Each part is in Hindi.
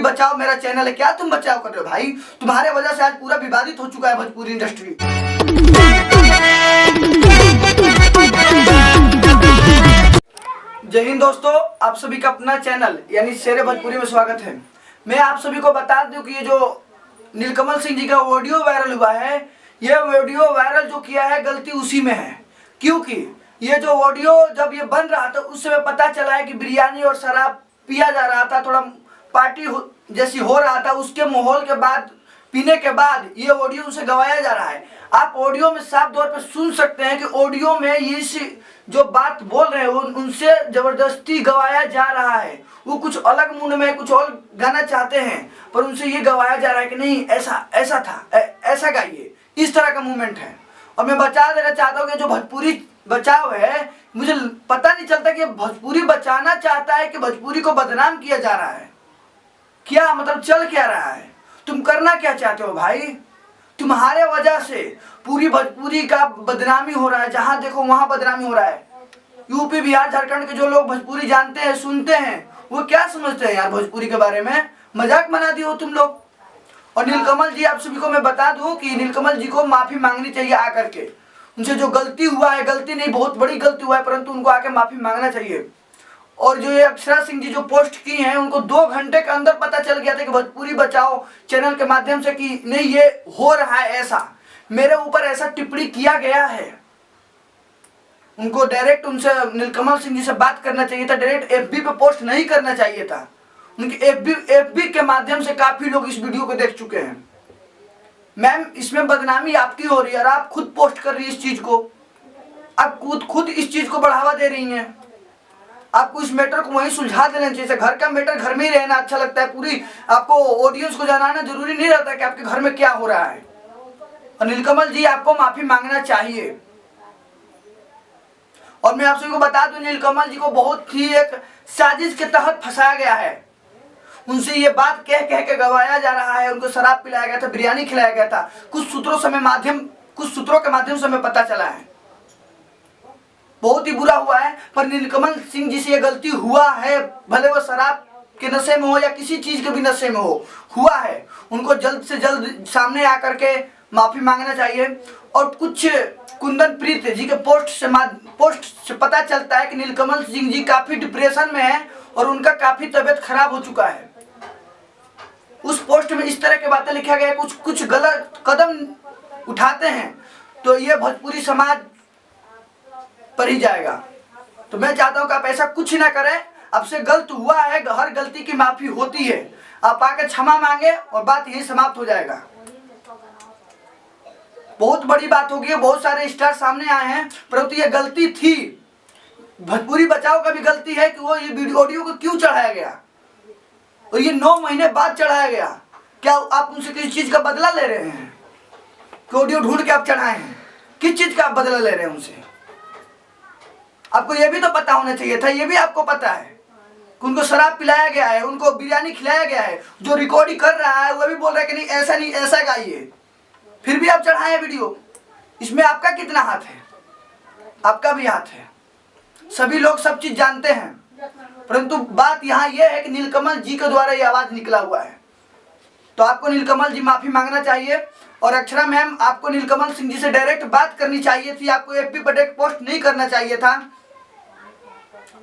बचाओ मेरा चैनल है, क्या तुम बचाव कर रहे हो भाई? तुम्हारे वजह से आज पूरा विवादित हो चुका है भोजपुरी इंडस्ट्री। जय हिंद दोस्तों, आप सभी का अपना चैनल यानी शेरे भोजपुरी में स्वागत है। मैं आप सभी को बता दूं कि ये जो नीलकमल सिंह जी का ऑडियो वायरल हुआ है, ये ऑडियो वायरल जो किया है गलती उसी में है। क्योंकि ये जो ऑडियो जब ये बन रहा था उस समय पता चला है कि बिरयानी और शराब पिया जा रहा था, थोड़ा पार्टी जैसी हो रहा था। उसके माहौल के बाद, पीने के बाद ये ऑडियो उसे गवाया जा रहा है। आप ऑडियो में साफ तौर पर सुन सकते हैं कि ऑडियो में ये जो बात बोल रहे हैं उनसे जबरदस्ती गवाया जा रहा है। वो कुछ अलग मूड में कुछ और गाना चाहते हैं, पर उनसे ये गवाया जा रहा है कि नहीं ऐसा था, ऐसा गाइए। इस तरह का मूवमेंट है। और मैं बचा देना चाहता हूँ कि जो भोजपुरी बचाव है, मुझे पता नहीं चलता कि भोजपुरी बचाना चाहता है कि भोजपुरी को बदनाम किया जा रहा है। क्या मतलब चल क्या रहा है? तुम करना क्या चाहते हो भाई? तुम्हारे वजह से पूरी भोजपुरी का बदनामी हो रहा है। जहां देखो वहां बदनामी हो रहा है। यूपी बिहार झारखंड के जो लोग भोजपुरी जानते हैं, सुनते हैं, वो क्या समझते हैं यार भोजपुरी के बारे में? मजाक बना दी हो तुम लोग। और नीलकमल जी, आप सभी को मैं बता दूं कि नीलकमल जी को माफी मांगनी चाहिए आकर के। उनसे जो गलती हुआ है, गलती नहीं बहुत बड़ी गलती हुआ है, परंतु उनको आके माफी मांगना चाहिए। और जो ये अक्षरा सिंह जी जो पोस्ट की हैं, उनको 2 घंटे के अंदर पता चल गया था कि भोजपुरी बचाओ चैनल के माध्यम से कि नहीं ये हो रहा है, ऐसा मेरे ऊपर ऐसा टिप्पणी किया गया है। उनको डायरेक्ट उनसे नीलकमल सिंह जी से बात करना चाहिए था, डायरेक्ट एफबी पे पोस्ट नहीं करना चाहिए था। उनके एफबी के माध्यम से काफी लोग इस वीडियो को देख चुके हैं। मैम, इसमें बदनामी आपकी हो रही है और आप खुद पोस्ट कर रही है इस चीज को। आप खुद इस चीज को बढ़ावा दे रही हैं। आपको इस मैटर को वहीं सुलझा देना चाहिए। घर का मैटर घर में ही रहना अच्छा लगता है। पूरी आपको ऑडियंस को जानना जरूरी नहीं रहता कि आपके घर में क्या हो रहा है। और नीलकमल जी, आपको माफी मांगना चाहिए। और मैं आप सभी को बता दूं, नीलकमल जी को बहुत ही एक साजिश के तहत फंसाया गया है। उनसे ये बात कह के गवाया जा रहा है। उनको शराब पिलाया गया था, बिरयानी खिलाया गया था। कुछ सूत्रों के माध्यम से हमें पता चला है। बहुत ही बुरा हुआ है। पर नीलकमल सिंह जी से ये गलती हुआ है, भले वो शराब के नशे में हो या किसी चीज के भी नशे में हो, हुआ है। उनको जल्द से जल्द सामने आकर के माफी मांगना चाहिए। और कुछ कुंदन प्रीत जी के पोस्ट से पता चलता है कि नीलकमल सिंह जी काफी डिप्रेशन में है और उनका काफी तबीयत खराब हो चुका है। उस पोस्ट में इस तरह की बातें लिखा गया है, कुछ गलत कदम उठाते हैं तो ये भोजपुरी समाज पर ही जाएगा। तो मैं चाहता हूं कि आप ऐसा कुछ ना करें। आपसे गलत हुआ है, हर गलती की माफी होती है। आप आके क्षमा मांगे और बात यही समाप्त हो जाएगा। बहुत बड़ी बात होगी, बहुत सारे स्टार सामने आए हैं, परंतु ये गलती थी। भोजपुरी बचाओ का भी गलती है कि वो ये वीडियो ऑडियो को क्यों चढ़ाया गया और ये 9 महीने बाद चढ़ाया गया। क्या आप उनसे किसी चीज का बदला ले रहे हैं कि ऑडियो ढूंढ के आप चढ़ाए हैं? किस चीज का आप बदला ले रहे हैं उनसे? आपको ये भी तो पता होना चाहिए था। ये भी आपको पता है कि उनको शराब पिलाया गया है, उनको बिरयानी खिलाया गया है। जो रिकॉर्डिंग कर रहा है वो भी बोल रहा है कि नहीं ऐसा गाइए, फिर भी आप चढ़ाए वीडियो। इसमें आपका कितना हाथ है? आपका भी हाथ है। सभी लोग सब चीज जानते हैं, परंतु बात यहाँ यह है कि नीलकमल जी के द्वारा ये आवाज निकला हुआ है। तो आपको नीलकमल जी माफी मांगना चाहिए। और अक्षरा मैम, आपको नीलकमल सिंह जी से डायरेक्ट बात करनी चाहिए थी। आपको एफबी पर डायरेक्ट पोस्ट नहीं करना चाहिए था।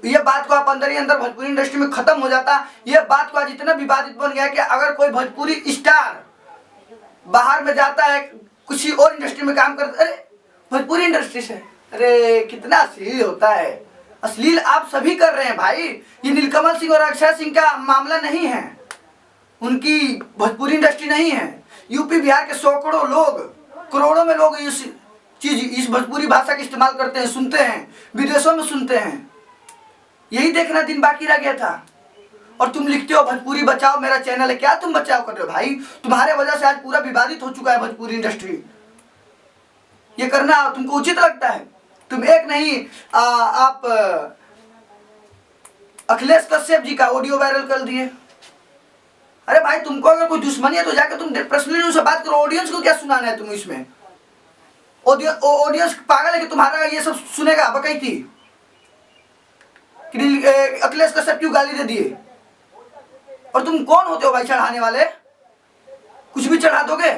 ये बात को आप अंदर ही अंदर भोजपुरी इंडस्ट्री में खत्म हो जाता। ये बात को आज इतना विवादित बन गया कि अगर कोई भोजपुरी स्टार बाहर में जाता है, किसी और इंडस्ट्री में काम करता, अरे भोजपुरी इंडस्ट्री से, अरे कितना अश्लील होता है। अश्लील आप सभी कर रहे हैं भाई। ये नीलकमल सिंह और अक्षरा सिंह का मामला नहीं है, उनकी भोजपुरी इंडस्ट्री नहीं है। यूपी बिहार के सैकड़ों लोग, करोड़ों में लोग इस भोजपुरी भाषा का इस्तेमाल करते हैं, सुनते हैं, विदेशों में सुनते हैं। यही देखना दिन बाकी रह गया था। और तुम लिखते हो भोजपुरी बचाओ मेरा चैनल है, क्या तुम बचाव कर रहे हो भाई? तुम्हारे वजह से आज पूरा विवादित हो चुका है भोजपुरी इंडस्ट्री। ये करना तुमको उचित लगता है? तुम एक नहीं आप अखिलेश कश्यप जी का ऑडियो वायरल कर दिए। अरे भाई, तुमको अगर कोई दुश्मनी है तो जाकर तुम पर्सनली उनसे बात करो। ऑडियंस को क्या सुनाना है तुम इसमें? ऑडियंस पागल है कि तुम्हारा ये सब सुनेगा? बकई थी अखिलेश कश्यप क्यों गाली दे दिए? और तुम कौन होते हो भाई चढ़ाने वाले? कुछ भी चढ़ा दोगे?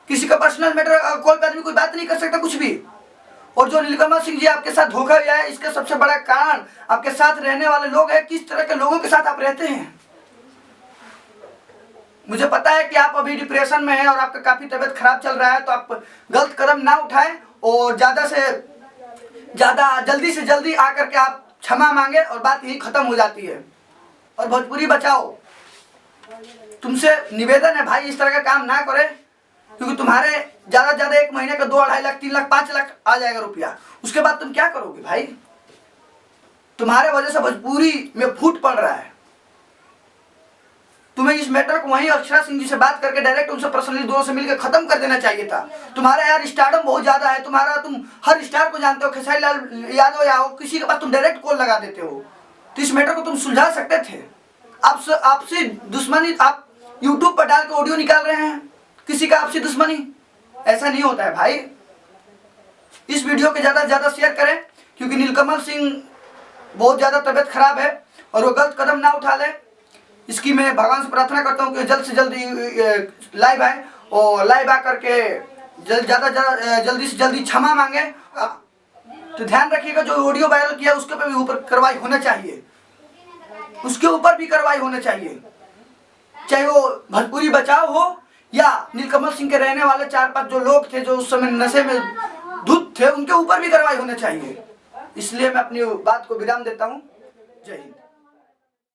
किसी का पर्सनल मैटर कॉल पे आदमी कोई बात नहीं कर सकता कुछ भी। और जो नीलकमल सिंह जी आपके साथ धोखा किया है, इसका सबसे बड़ा कारण आपके साथ रहने वाले लोग हैं। किस तरह के लोगों के साथ आप रहते हैं। मुझे पता है कि आप अभी डिप्रेशन में हैं और आपका काफी तबीयत खराब चल रहा है, तो आप गलत कदम ना उठाएं और ज्यादा से ज्यादा जल्दी से जल्दी आकर के आप क्षमा मांगे और बात यही खत्म हो जाती है। और भोजपुरी बचाओ, तुमसे निवेदन है भाई, इस तरह का काम ना करे, क्योंकि तुम्हारे ज्यादा से ज्यादा एक महीने का 2-2.5 लाख 3 लाख 5 लाख आ जाएगा रुपया। उसके बाद तुम क्या करोगे भाई? तुम्हारे वजह से भोजपुरी में फूट पड़ रहा है। तुम्हें इस मैटर को वहीं अक्षरा सिंह जी से बात करके डायरेक्ट उनसे पर्सनली दोनों से मिलकर खत्म कर देना चाहिए था। तुम्हारा यार स्टारडम बहुत ज्यादा है, तुम हर स्टार को जानते हो, खेसारी लाल यादव या हो किसी के पास तुम डायरेक्ट कॉल लगा देते हो। तो इस मैटर को तुम सुलझा सकते थे। आपसे दुश्मनी आप यूट्यूब पर डाल के ऑडियो निकाल रहे हैं, किसी का आपसे दुश्मनी, ऐसा नहीं होता है भाई। इस वीडियो के ज्यादा से ज्यादा शेयर करें, क्योंकि नीलकमल सिंह बहुत ज्यादा तबीयत खराब है और वो गलत कदम ना उठा ले। इसकी मैं भगवान से प्रार्थना करता हूँ कि जल्द से जल्द लाइव आए और लाइव आकर के जल्दी से जल्दी क्षमा मांगे। तो ध्यान रखिएगा, जो ऑडियो वायरल किया उसके ऊपर भी ऊपर कार्रवाई होना चाहिए, उसके ऊपर भी कार्रवाई होना चाहिए, चाहे वो भोजपुरी बचाओ हो या नीलकमल सिंह के रहने वाले 4-5 जो लोग थे जो उस समय नशे में धुत थे, उनके ऊपर भी कार्रवाई होना चाहिए। इसलिए मैं अपनी बात को विराम देता हूँ। जय हिंद।